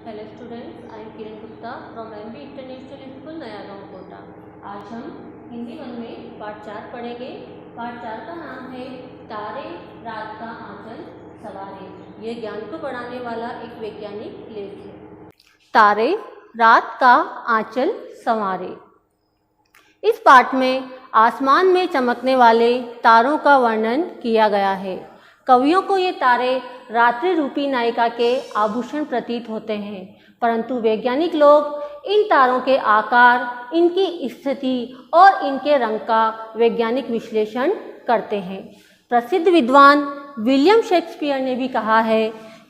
Hello students, I am Kiran Gupta from MB international school नया गांव कोटा। आज हम हिंदी 1 में पाठ 4 पढ़ेंगे। पाठ 4 का नाम है तारे रात का आंचल सवारे। ये ज्ञान को बढ़ाने वाला एक वैज्ञानिक लेख है। तारे रात का आंचल संवारे। इस पाठ में आसमान में चमकने वाले तारों का वर्णन किया गया है। कवियों को ये तारे रात्रि रूपी नायिका के आभूषण प्रतीत होते हैं, परंतु वैज्ञानिक लोग इन तारों के आकार, इनकी स्थिति और इनके रंग का वैज्ञानिक विश्लेषण करते हैं। प्रसिद्ध विद्वान विलियम शेक्सपियर ने भी कहा है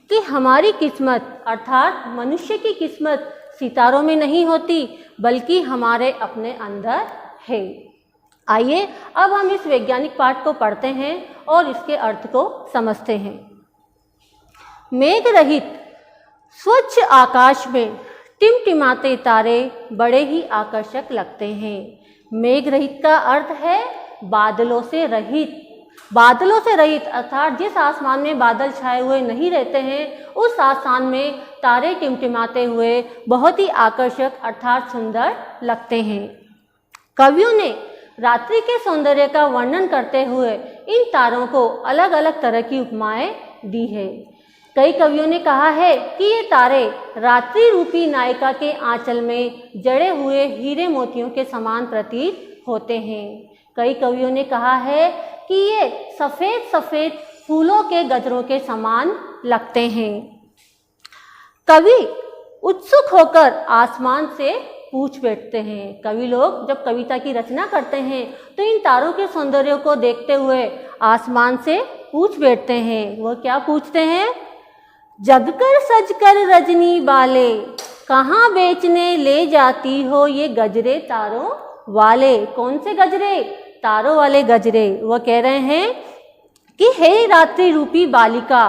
कि हमारी किस्मत अर्थात मनुष्य की किस्मत सितारों में नहीं होती, बल्कि हमारे अपने अंदर है। आइए अब हम इस वैज्ञानिक पाठ को पढ़ते हैं और इसके अर्थ को समझते हैं। मेघ रहित स्वच्छ आकाश में टिमटिमाते तारे बड़े ही आकर्षक लगते हैं। मेघ रहित का अर्थ है बादलों से रहित। बादलों से रहित अर्थात जिस आसमान में बादल छाए हुए नहीं रहते हैं, उस आसमान में तारे टिमटिमाते हुए बहुत ही आकर्षक अर्थात सुंदर लगते हैं। कवियों ने रात्रि के सौंदर्य का वर्णन करते हुए इन तारों को अलग अलग तरह की उपमाएं दी है। कई कवियों ने कहा है कि ये तारे रात्रि रूपी नायिका के आंचल में जड़े हुए हीरे मोतियों के समान प्रतीत होते हैं। कई कवियों ने कहा है कि ये सफ़ेद सफ़ेद फूलों के गजरों के समान लगते हैं। कवि उत्सुक होकर आसमान से पूछ बैठते हैं। कवि लोग जब कविता की रचना करते हैं तो इन तारों के सौंदर्य को देखते हुए आसमान से पूछ बैठते हैं। वो क्या पूछते हैं? जगकर सजकर रजनी बाले, कहाँ बेचने ले जाती हो ये गजरे तारों वाले। कौन से गजरे? तारों वाले गजरे। वो कह रहे हैं कि हे रात्रि रूपी बालिका,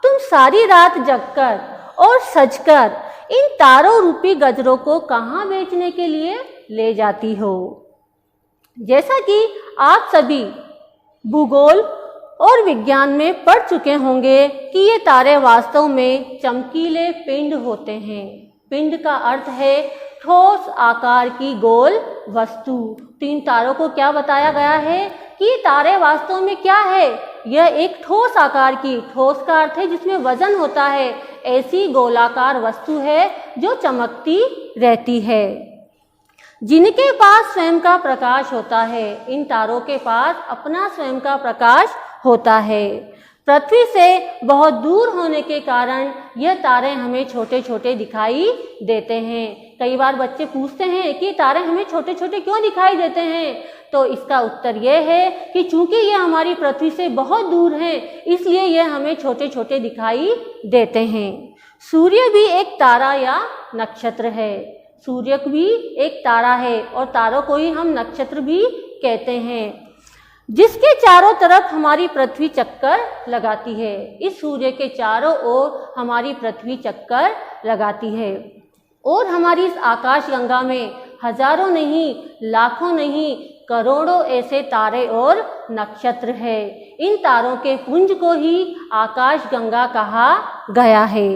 तुम सारी रात जगकर और सजकर इन तारों रूपी गजरों को कहाँ बेचने के लिए ले जाती हो। जैसा कि आप सभी भूगोल और विज्ञान में पढ़ चुके होंगे कि ये तारे वास्तव में चमकीले पिंड होते हैं। पिंड का अर्थ है ठोस आकार की गोल वस्तु। तो इन तारों को क्या बताया गया है कि तारे वास्तव में क्या है? यह एक ठोस आकार की, ठोस का अर्थ है जिसमें वजन होता है, ऐसी गोलाकार वस्तु है जो चमकती रहती है, जिनके पास स्वयं का प्रकाश होता है। इन तारों के पास अपना स्वयं का प्रकाश होता है। पृथ्वी से बहुत दूर होने के कारण यह तारे हमें छोटे छोटे दिखाई देते हैं। कई बार बच्चे पूछते हैं कि तारे हमें छोटे छोटे क्यों दिखाई देते हैं, तो इसका उत्तर यह है कि चूंकि ये हमारी पृथ्वी से बहुत दूर हैं, इसलिए यह हमें छोटे छोटे दिखाई देते हैं। सूर्य भी एक तारा या नक्षत्र है। सूर्य भी एक तारा है और तारों को ही हम नक्षत्र भी कहते हैं, जिसके चारों तरफ हमारी पृथ्वी चक्कर लगाती है। इस सूर्य के चारों ओर हमारी पृथ्वी चक्कर लगाती है और हमारी इस आकाश गंगा में हजारों नहीं, लाखों नहीं, करोड़ों ऐसे तारे और नक्षत्र है। इन तारों के पुंज को ही आकाश गंगा कहा गया है।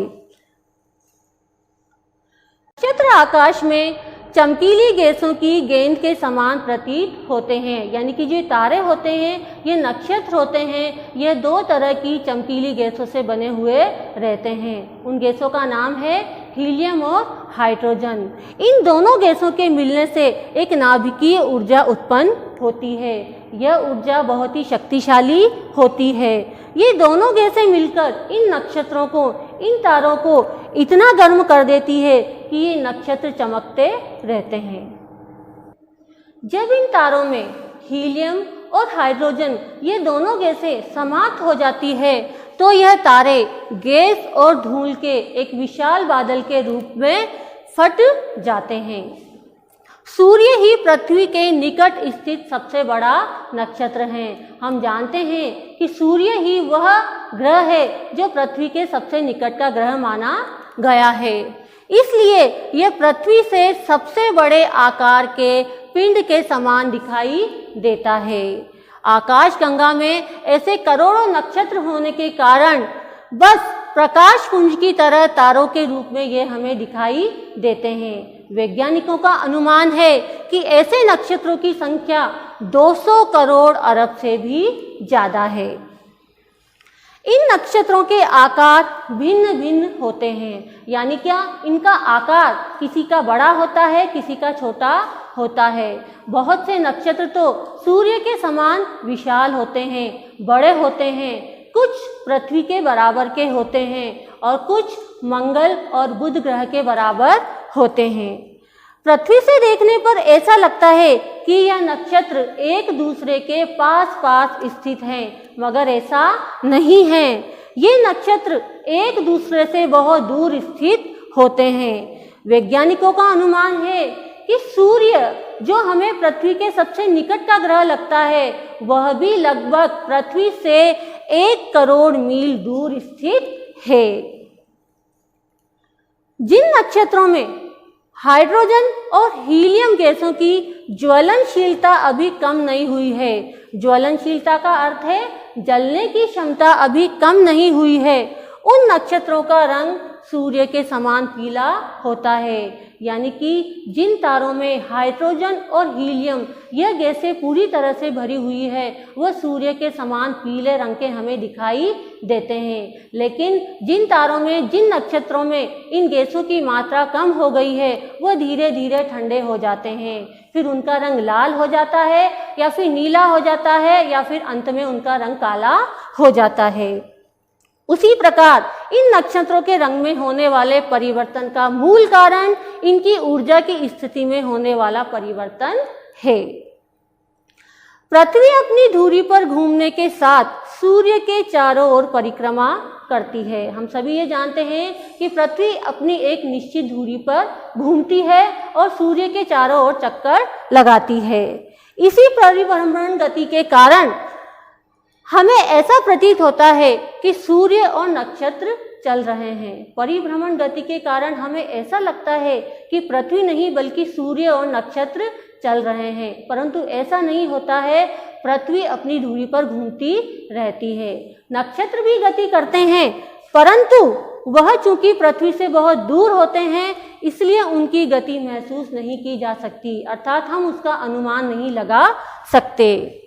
नक्षत्र आकाश में चमकीली गैसों की गेंद के समान प्रतीत होते हैं। यानी कि जो तारे होते हैं ये नक्षत्र होते हैं, ये 2 तरह की चमकीली गैसों से बने हुए रहते हैं। उन गैसों का नाम है हीलियम और हाइड्रोजन। इन दोनों गैसों के मिलने से एक नाभिकीय ऊर्जा उत्पन्न होती है। यह ऊर्जा बहुत ही शक्तिशाली होती है। ये दोनों गैसें मिलकर इन नक्षत्रों को, इन तारों को इतना गर्म कर देती है कि ये नक्षत्र चमकते रहते हैं। जब इन तारों में हीलियम और हाइड्रोजन ये दोनों गैसें समाप्त हो जाती है तो यह तारे गैस और धूल के एक विशाल बादल के रूप में फट जाते हैं। सूर्य ही पृथ्वी के निकट स्थित सबसे बड़ा नक्षत्र है। हम जानते हैं कि सूर्य ही वह ग्रह है जो पृथ्वी के सबसे निकट का ग्रह माना गया है। इसलिए यह पृथ्वी से सबसे बड़े आकार के पिंड के समान दिखाई देता है। आकाश गंगा में ऐसे करोड़ों नक्षत्र होने के कारण बस प्रकाश पुंज की तरह तारों के रूप में ये हमें दिखाई देते हैं। वैज्ञानिकों का अनुमान है कि ऐसे नक्षत्रों की संख्या 200 करोड़ अरब से भी ज़्यादा है। इन नक्षत्रों के आकार भिन्न भिन्न होते हैं, यानी क्या इनका आकार किसी का बड़ा होता है, किसी का छोटा होता है। बहुत से नक्षत्र तो सूर्य के समान विशाल होते हैं, बड़े होते हैं, कुछ पृथ्वी के बराबर के होते हैं और कुछ मंगल और बुध ग्रह के बराबर होते हैं। पृथ्वी से देखने पर ऐसा लगता है कि यह नक्षत्र एक दूसरे के पास पास स्थित हैं, मगर ऐसा नहीं है। ये नक्षत्र एक दूसरे से बहुत दूर स्थित होते हैं। वैज्ञानिकों का अनुमान है कि सूर्य, जो हमें पृथ्वी के सबसे निकट का ग्रह लगता है, वह भी लगभग पृथ्वी से 1 करोड़ मील दूर स्थित है। जिन नक्षत्रों में हाइड्रोजन और हीलियम गैसों की ज्वलनशीलता अभी कम नहीं हुई है, ज्वलनशीलता का अर्थ है जलने की क्षमता अभी कम नहीं हुई है, उन नक्षत्रों का रंग सूर्य के समान पीला होता है। यानी कि जिन तारों में हाइड्रोजन और हीलियम यह गैसें पूरी तरह से भरी हुई है, वह सूर्य के समान पीले रंग के हमें दिखाई देते हैं। लेकिन जिन तारों में, जिन नक्षत्रों में इन गैसों की मात्रा कम हो गई है, वह धीरे धीरे ठंडे हो जाते हैं, फिर उनका रंग लाल हो जाता है या फिर नीला हो जाता है या फिर अंत में उनका रंग काला हो जाता है। उसी प्रकार इन नक्षत्रों के रंग में होने वाले परिवर्तन का मूल कारण इनकी ऊर्जा की स्थिति में होने वाला परिवर्तन है। पृथ्वी अपनी धुरी पर घूमने के साथ सूर्य के चारों ओर परिक्रमा करती है। हम सभी ये जानते हैं कि पृथ्वी अपनी एक निश्चित धुरी पर घूमती है और सूर्य के चारों ओर चक्कर लगाती है। इसी परिभ्रमण गति के कारण हमें ऐसा प्रतीत होता है कि सूर्य और नक्षत्र चल रहे हैं। परिभ्रमण गति के कारण हमें ऐसा लगता है कि पृथ्वी नहीं बल्कि सूर्य और नक्षत्र चल रहे हैं, परंतु ऐसा नहीं होता है। पृथ्वी अपनी धुरी पर घूमती रहती है। नक्षत्र भी गति करते हैं, परंतु वह चूंकि पृथ्वी से बहुत दूर होते हैं, इसलिए उनकी गति महसूस नहीं की जा सकती, अर्थात हम उसका अनुमान नहीं लगा सकते।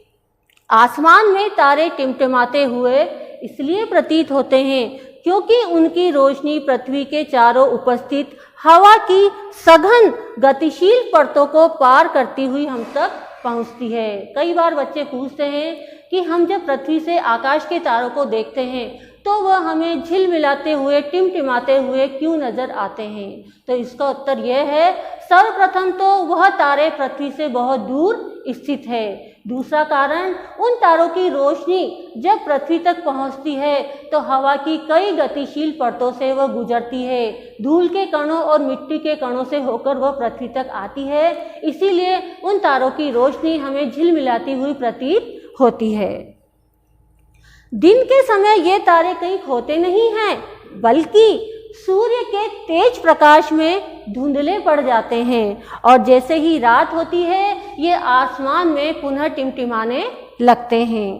आसमान में तारे टिमटिमाते हुए इसलिए प्रतीत होते हैं क्योंकि उनकी रोशनी पृथ्वी के चारों उपस्थित हवा की सघन गतिशील परतों को पार करती हुई हम तक पहुंचती है। कई बार बच्चे पूछते हैं कि हम जब पृथ्वी से आकाश के तारों को देखते हैं तो वह हमें झिलमिलाते हुए, टिमटिमाते हुए क्यों नजर आते हैं? तो इसका उत्तर यह है, सर्वप्रथम तो वह तारे पृथ्वी से बहुत दूर स्थित है। दूसरा कारण, उन तारों की रोशनी जब पृथ्वी तक पहुंचती है तो हवा की कई गतिशील परतों से वह गुजरती है। धूल के कणों और मिट्टी के कणों से होकर वह पृथ्वी तक आती है, इसीलिए उन तारों की रोशनी हमें झिलमिलाती हुई प्रतीत होती है। दिन के समय ये तारे कहीं खोते नहीं हैं, बल्कि सूर्य के तेज प्रकाश में धुंधले पड़ जाते हैं और जैसे ही रात होती है ये आसमान में पुनः टिमटिमाने लगते हैं।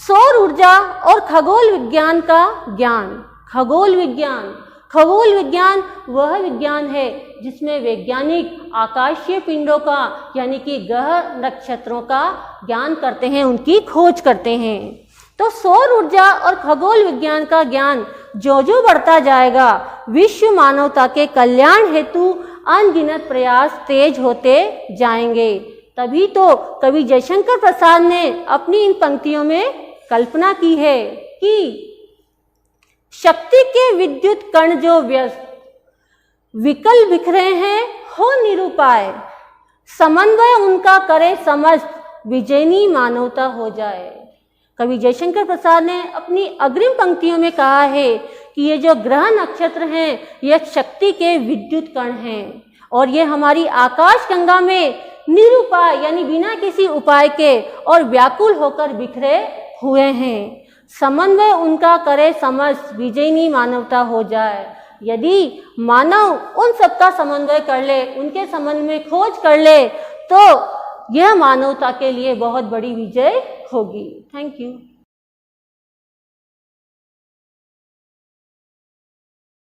सौर ऊर्जा और खगोल विज्ञान का ज्ञान। खगोल विज्ञान वह विज्ञान है जिसमें वैज्ञानिक आकाशीय पिंडों का यानी कि ग्रह नक्षत्रों का ज्ञान करते हैं, उनकी खोज करते हैं। तो सौर ऊर्जा और खगोल विज्ञान का ज्ञान जो जो बढ़ता जाएगा, विश्व मानवता के कल्याण हेतु अनगिनत प्रयास तेज होते जाएंगे। तभी तो कवि जयशंकर प्रसाद ने अपनी इन पंक्तियों में कल्पना की है कि शक्ति के विद्युत कण जो व्यस्त, विकल बिखरे हैं हो निरुपाय, समन्वय उनका करे समस्त, विजयनी मानवता हो जाए। कवि जयशंकर प्रसाद ने अपनी अग्रिम पंक्तियों में कहा है कि ये जो ग्रह नक्षत्र हैं यह शक्ति के विद्युत कण हैं और ये हमारी आकाश गंगा में निरुपाय यानी बिना किसी उपाय के और व्याकुल होकर बिखरे हुए हैं। समन्वय उनका करे समस्त, विजयनी मानवता हो जाए। यदि मानव उन सबका समन्वय कर ले, उनके संबंध में खोज कर ले, तो यह मानवता के लिए बहुत बड़ी विजय होगी। Thank you.